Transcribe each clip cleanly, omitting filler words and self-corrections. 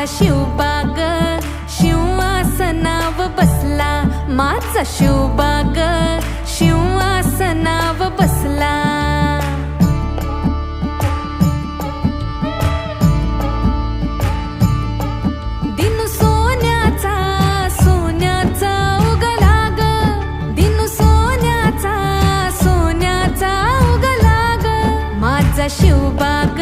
माझा शिवबाग शिवासनाव बसला, माझा शिवबाग शिवासनाव बसला. दिनू सोन्याचा सोन्याचा उगला ग, दिनू सोन्याचा सोन्याचा उगला ग. माझा शिवबाग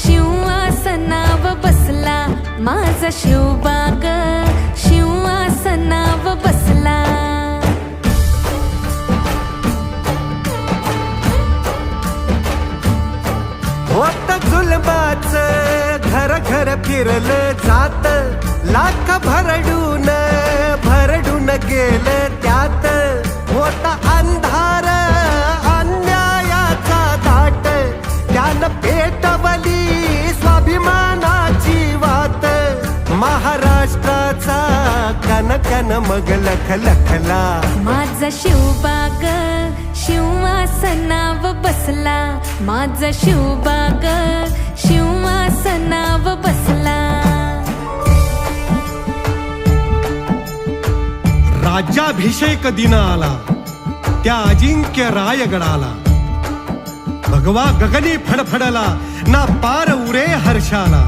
शिवासनाव बसला, माझा शिवबाग शिवासनाव बसला. होत जुलबाच घर घर फिरलं जात, लाख भरडून भरडून गेलं त्यात. होता अंधार अन्यायाचा दाट, त्यानं पेटवली स्वाभिमानाची वात. महाराष्ट्राचा कन कन मग लखलखला, माझा शिवबाग शिवासनाव बसला, माझा शिवबाग शिवासनाव बसला. राज्याभिषेक दिन आला त्या अजिंक्य रायगडाला. भगवा गगनी फडफडला ना पार उरे हर्षाला.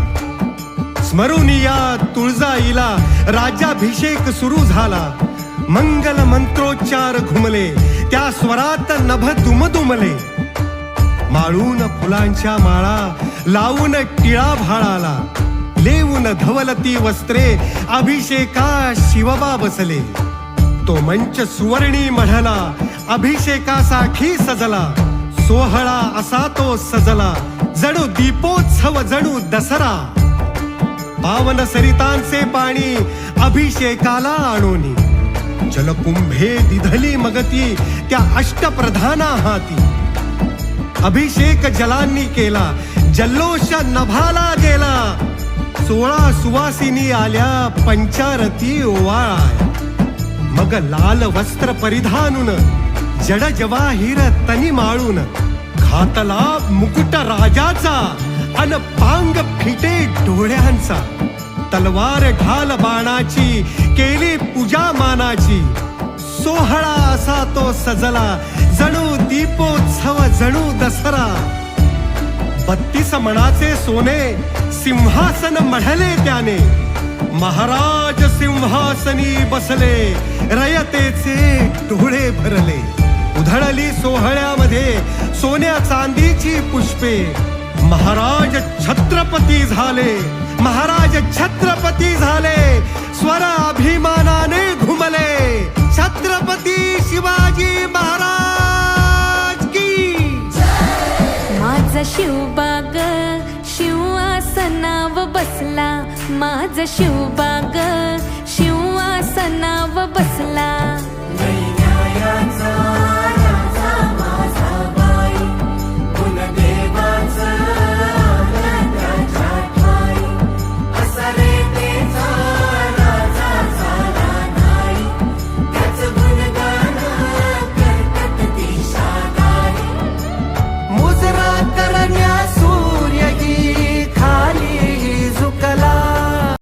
स्मरून या तुळजाईला राज्याभिषेक सुरू झाला. मंगल मंत्रोच्चार घुमले त्या स्वरात नभ दुमदुमले. माळून फुलांच्या माळा लावून टिळा भाळाला. लेवून धवलती वस्त्रे अभिषेका शिवबा बसले. तो मंच सुवर्णी मढला अभिषेकासाठी सजला. सोहळा असा तो सजला जणू दीपोत्सव जणू दसरा. पावन सरितांचे पाणी अभिषेकाला आणोनी. जलकुंभे दिधली मगती त्या अष्टप्रधाना हाती. अभिषेक जलांनी केला जल्लोष नभाला गेला. 16 सुवासिनी आल्या पंचारती ओवाळाय. मग लाल वस्त्र परिधानून जड जवाहीर तनी माळून. घातला मुकुट राजाचा अन पांग फिटे डोळ्यांचा. तलवार ढाल बाणाची केली पूजा मानाची. सोहळा असा तो सजला जणू दीपोत्सव जणू दसरा. 32 मणाचे सोने सिंहासन मढले त्याने. महाराज सिंहासनी बसले रयतेचे डोळे भरले. उधळली सोहळ्यामध्ये सोन्या चांदीची पुष्पे. महाराज छत्रपती झाले, महाराज छत्रपती झाले. स्वर अभिमानाने घुमले. छत्रपती शिवाजी महाराज की. माझा शिवबाग शिवासनाव बसला, माझा शिवबाग शिवासनाव बसला. न्यायाचा